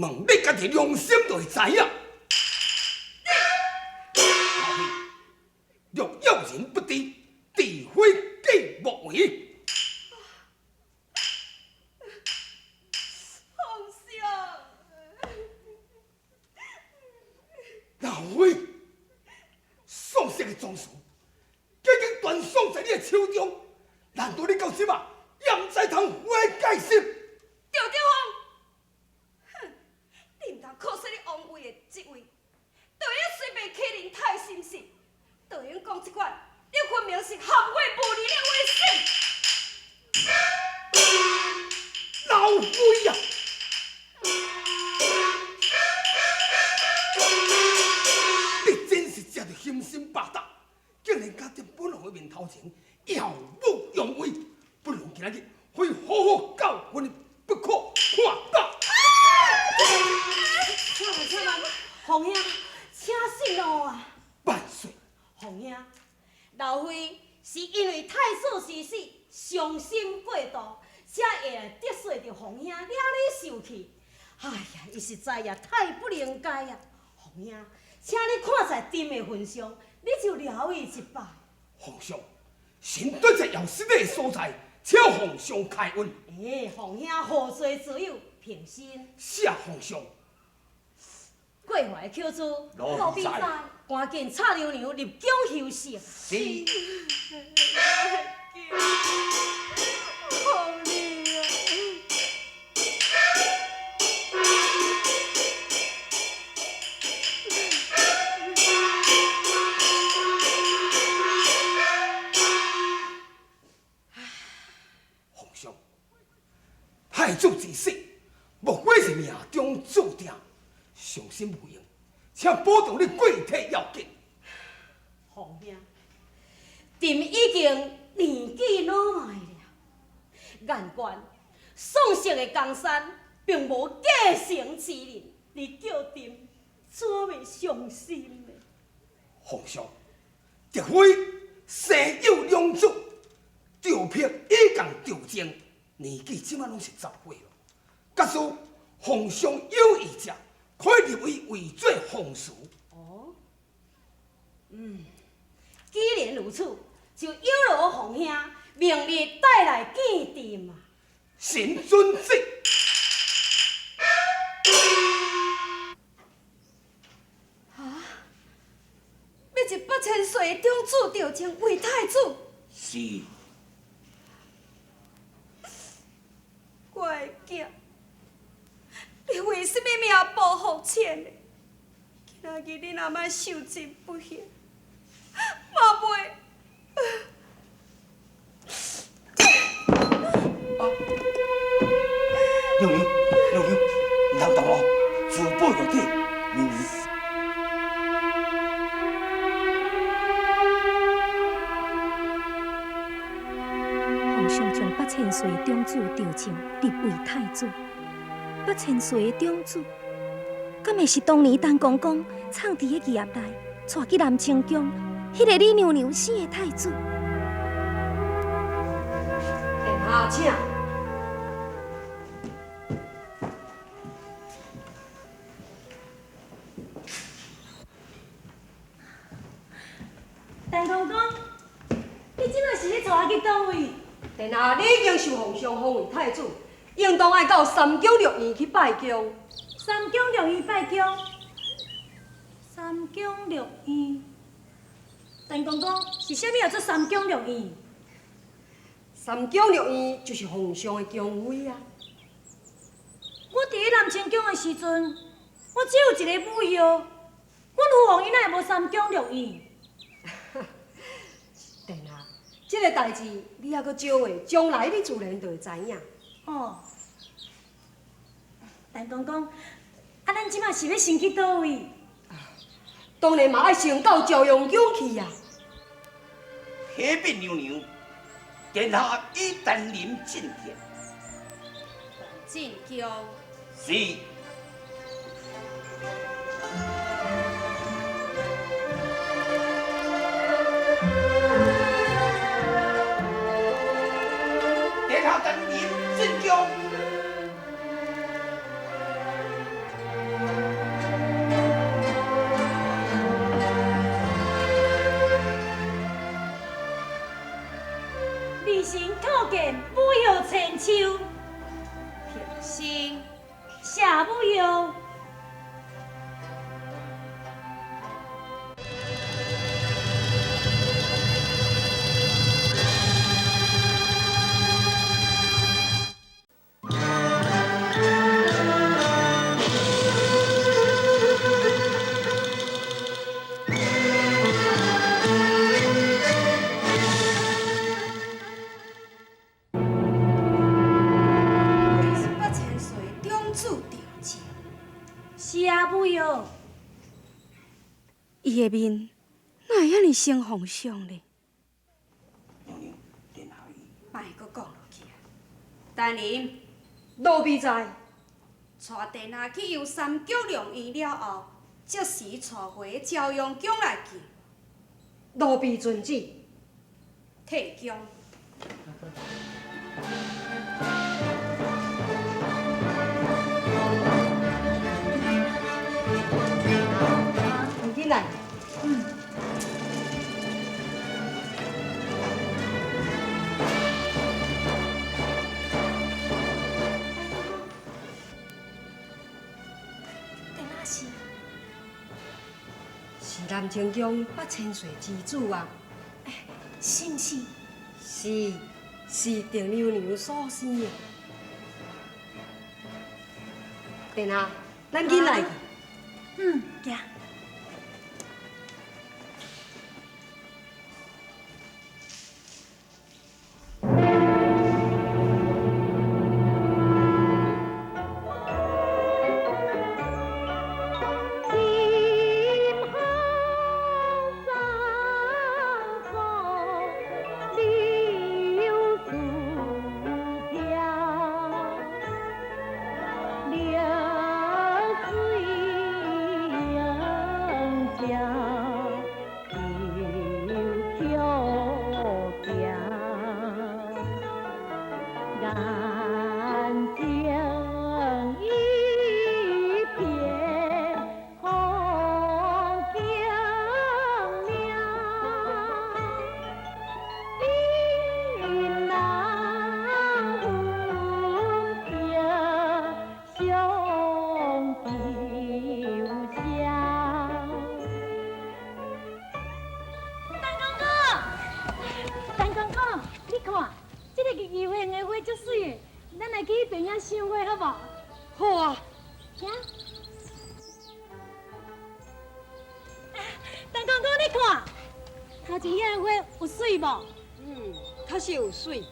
问你家己良心就会知影。若有人不知，地非己莫为。皇上，老魏，宋氏的宗祠，已经断送在你的手中，难道你到即嘛也唔知通花解释？赵定峰，哼，你唔通靠说你王位的职位，就用随便欺人太心事，就用讲这款，你分明是含混不离的威信。老魏呀！你真是食着心心霸道，竟然敢在本王的面头前耀武扬威，不如今日会好好教训你，不可看到。千万，皇兄，请息怒啊！万岁！皇兄，老妃是因为太祖逝世，伤心过度，才会得罪着皇兄，惹你受气。哎呀，伊实在也太不应该啊！皇兄，请你看在朕的份上，你就饶伊一摆。皇上，臣对这要失礼的所在，请皇上开恩。皇兄何罪之有？平心。谢皇上。过怀口珠，老比赛，赶紧插娘娘入宫休息。是。皇帝啊！皇上，太祖之死，莫非是命中注定？伤心无用，请保重你贵体要紧。皇兄，朕已经年纪老迈了，眼观宋氏的江山并无继承之人，你叫朕怎会伤心呢？皇上，若非生有良子，赵平已共赵征，年纪即马拢是10岁了。假使皇上有意者，可以立为为做皇叔。哦，既然如此，就有劳皇兄明日带来见朕啊！臣遵旨。啊！要一8000岁的长子调成为太子，是。我的囝，你为什么命保护浅的？今仔日你若莫受尽不幸，莫袂。娘娘，娘娘，唔通动咯，自保有体，娘娘。皇上将8000岁长子调成立为太子，8000岁的长子，敢会是当年陈公公藏伫个业内，带去南清宫，迄个李娘娘生的太子？殿下请。陈公公，你即摆是咧带我去倒位？殿下，你已经受皇上封为太子，应当爱到三宫六院去拜宫。三宫六院拜宫，三宫六院。陈公公，是啥物叫做三宫六院？三宫六院就是皇上的宫位啊。我伫咧南清宫的时阵，我只有一个母仪哦。阮父王伊哪会无三宫六院？殿下，这个代志你还阁少话，将来你自然就会知影。哦，陈公公，啊，咱即马是要先去倒位？当然嘛爱先到朝阳宫去啊。启禀娘娘，殿下已担临进殿。进宫。是。殿下担临进宫。平生靠见母有千秋，平生谢母有。是8千岁长子调情，是啊，母有。伊的面哪会遐尼生风霜呢？娘娘，殿下伊莫阁讲落去啊！但您奴婢在，带殿下去游三角龙院了后，即时带回朝阳宫来见。奴婢遵旨，退宫。进来。殿下是南清宫8千岁之子啊！是毋是？是定娘娘所生的。殿下，咱进来。行。好啊，行。陈公公，你看，头前遐个花有水无？确实有水。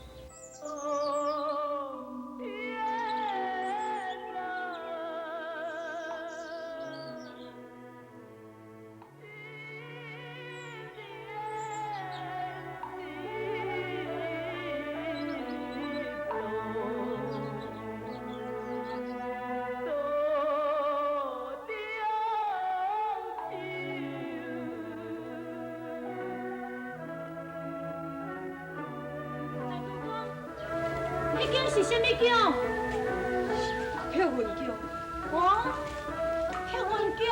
迄间是啥物宫？碧云宫。哦，碧云宫。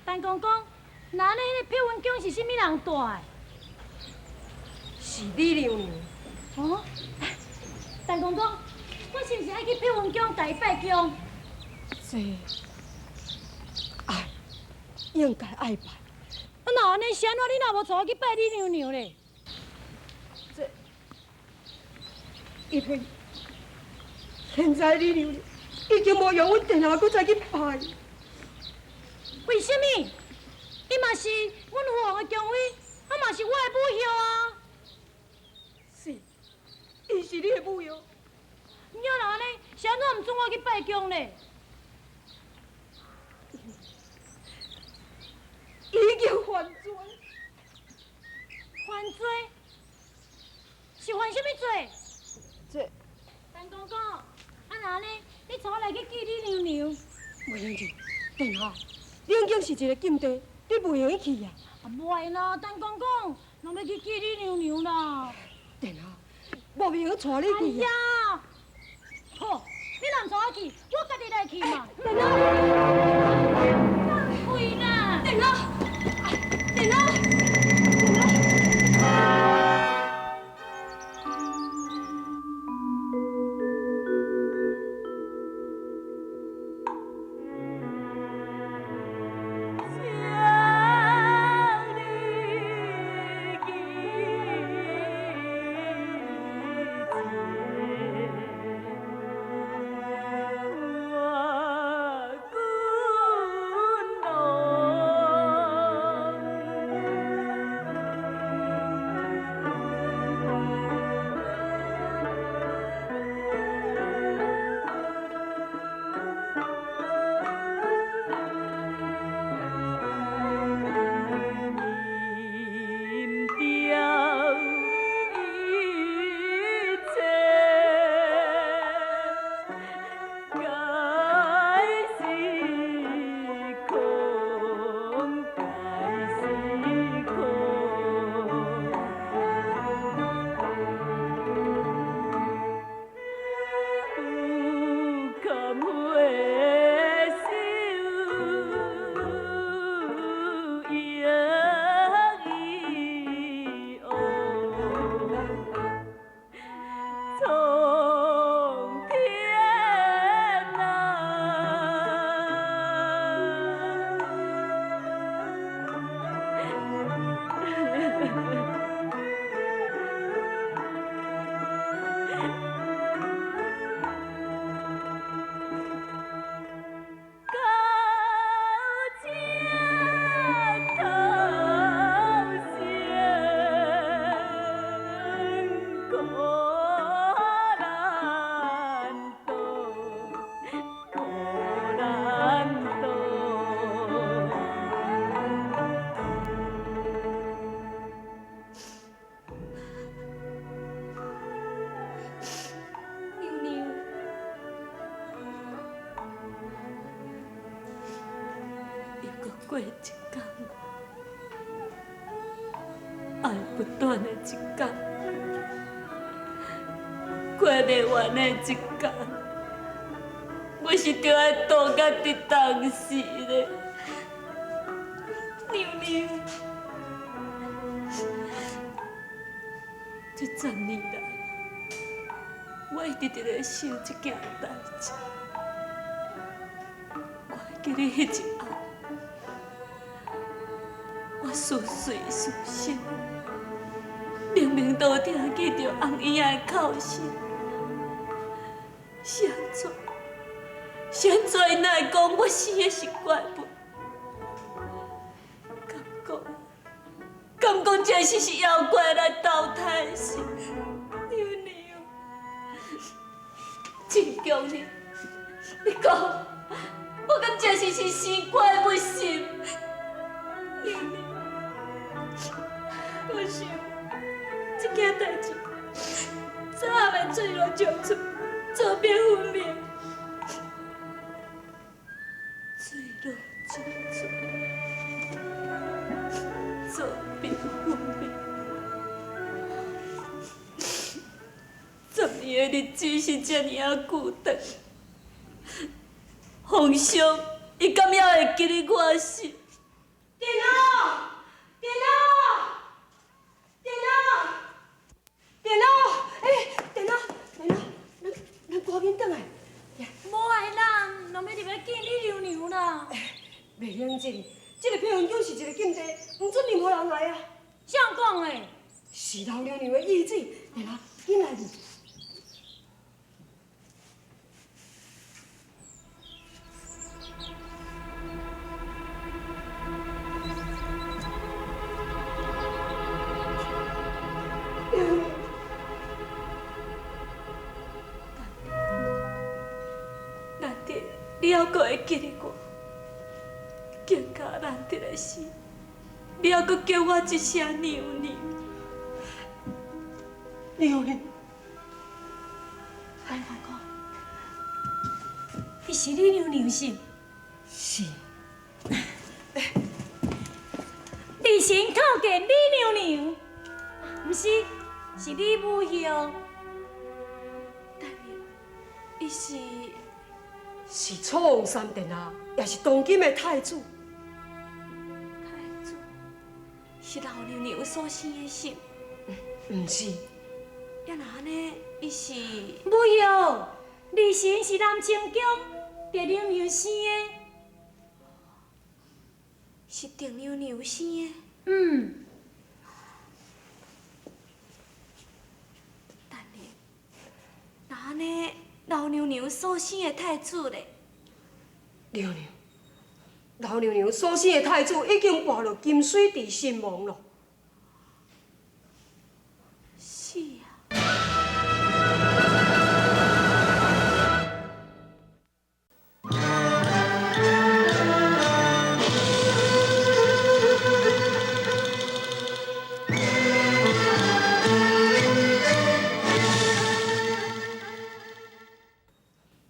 陈公公，那安尼，迄个碧云宫是甚物人带的？是李娘娘。哦，陈公公，我是毋是爱去碧云宫甲伊拜供？这爱应该爱拜。啊，那安尼是安怎？你若无带我去拜李娘娘咧？因为现在李娘娘已经无用阮电话，搁再去拜。为什么？伊嘛是阮父王的宫妃，啊嘛是我的母后啊。是，伊是你的母后。你若安尼，是安怎毋准我去拜供咧？已经犯罪。犯罪？是犯什么罪？这陈公公，啊那安尼，你带我来去见李娘娘。袂用去，殿下，你已经是一个禁地，你袂用去啊。啊，袂啦，陈公公，咱要去见李娘娘啦。殿下，我袂用带你哎去啊。呀，好，你若带我去，我家己来去嘛。殿下，会啦。殿下，殿下。过一天，爱不断的一天，过袂完的一天，我是着爱度甲伫当时咧，娘娘，这10年来，我一直伫咧想这件代志，我会记得迄一暗。我思绪思心，明明都听见着红姨仔的哭声，是安怎？是安怎因会讲我生的是怪物？敢讲这是妖怪来投胎的是？娘娘，真强呢！你讲，我敢这是生怪物是？娘娘。我想，这件代志早晚要坠落石出，做变分明。坠落石出，做变分明。10年的日子是这么啊久长，皇上，伊敢也会记得我是？电脑，电脑，电脑，电脑，电脑，咱赶紧转来。无爱人，拢要入来见你娘娘啦。袂冷静，这个漂亮宫是一个禁地，唔准任何人来啊。谁讲的？是老娘娘的意志，电脑，紧来去。难得你还阁会记得我，更加难得的是，你还阁叫我一声娘娘。娘娘，来看，伊是你娘娘是？是。你先叩见你娘娘，毋是，是你母后。但是，伊是是楚王三殿啊，也是当今的太子。太子，是老娘娘所生的心。毋是，要若安尼，伊是母后，儿臣是南清宫狄娘娘生的。是定娘娘生的。但是，若安尼，老娘娘所生的太子咧？娘娘，老娘娘所生的太子已经跋入金水池身亡了。是啊。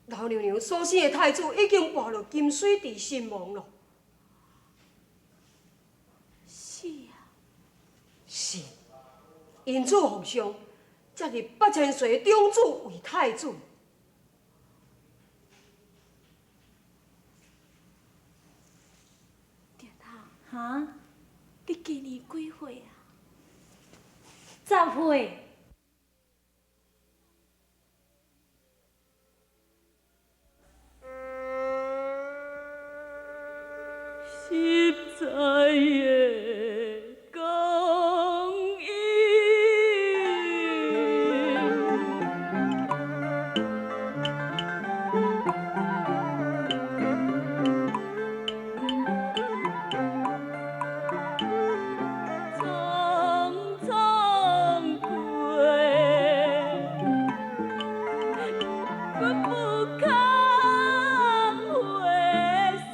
老娘娘所生的太子已经跋入金水池身亡了。是啊。是，因此皇上才立8000岁长子为太子。殿下，哈？你今年几岁啊10岁。10夜光阴，匆匆过，我不堪回首。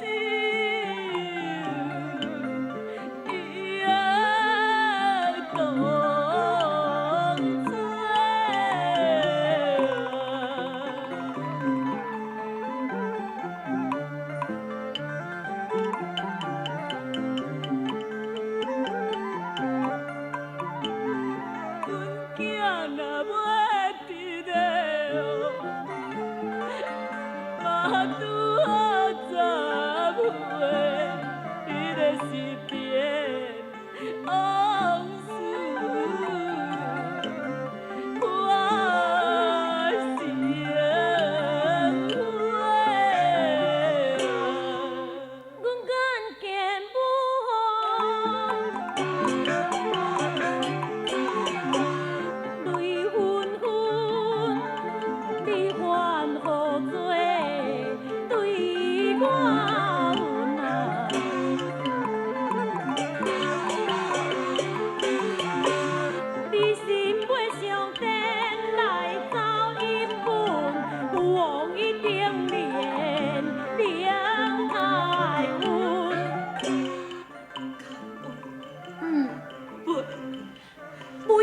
母后，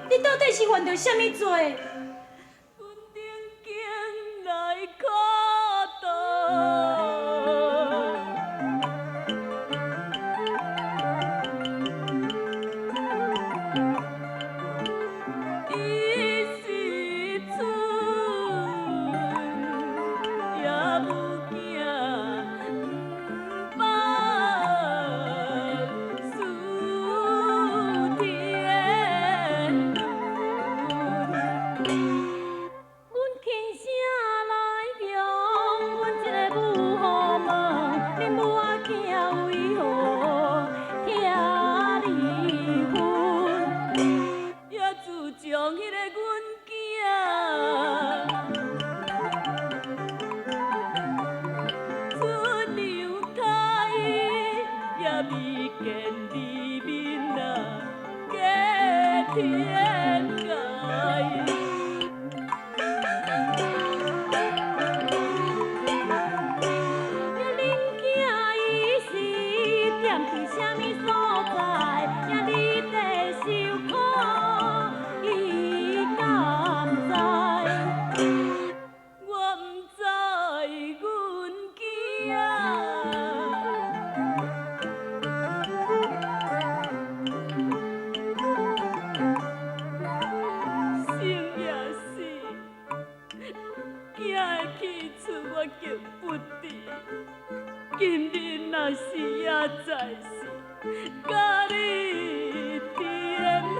你到底是犯着什么罪？阮曾经来考倒。今日若是也在世，甲你天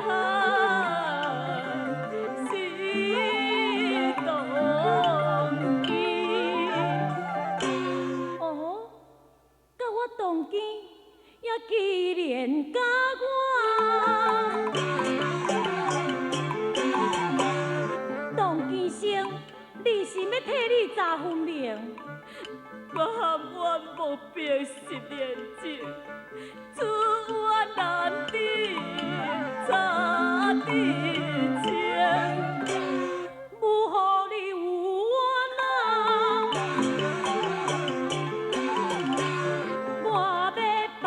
下是同期。哦，甲我同期，也纪念甲我。同期生，你是要替你查分明？我和阮无病10年前，自我难敌查地前，不互你有冤啊！我要办，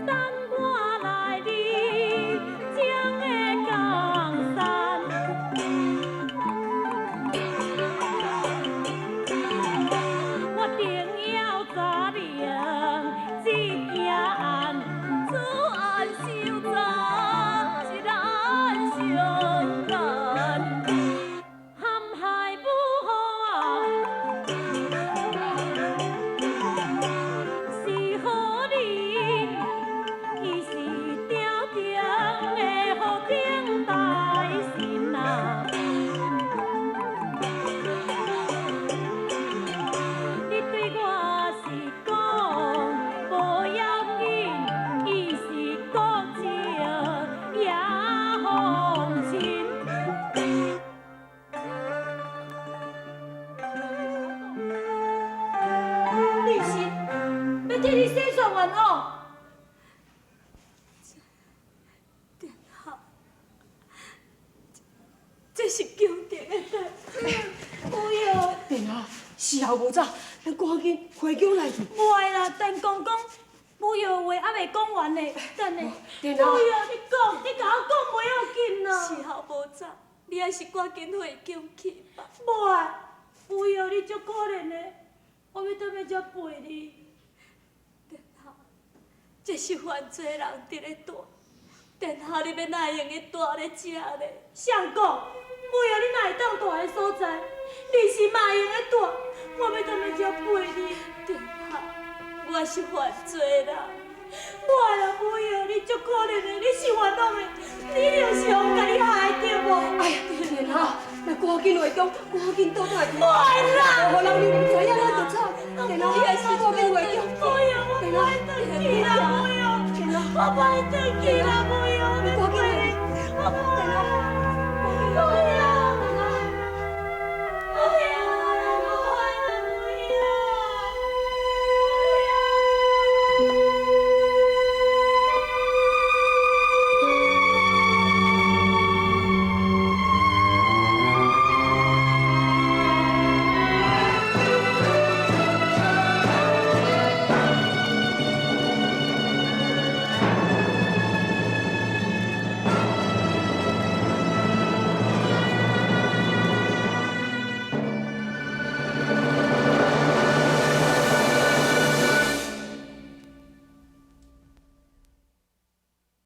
等我来你种的江山。我定要查明这件案，此案收查一案上难，陷害母后是何人？伊是朝廷的和平大臣啊！你对我是讲无要紧，伊是讲情也放心。律师，要替你申诉冤枉。殿下，这是宫廷的代志。哎呦，殿下，时候无早，咱赶紧回宫来去。无爱啦，陈公公，母爷话还未讲完呢，等下。殿下母爷，你讲，你甲我讲袂要紧啦。时候无早，你还是赶紧回宫去吧。无爱，母爷你足可怜的，我要踮咧遮陪你。殿下，这是犯罪人伫咧住，殿下你要哪会用去住咧遮咧？谁讲？母爷你哪会当住的所在？你是嘛会用咧住？我要踮咧遮陪你。殿下，我是犯罪人。无爱啦，母爷你足可怜的，你是冤枉的，你就是互家己害的对无？哎呀，殿下，咱赶紧回宫，赶紧倒转来。无爱啦！互人民知影咱就惨。殿下，母爷赶紧回宫。母爷，我不爱回去啦，母爷，我不爱回去啦，母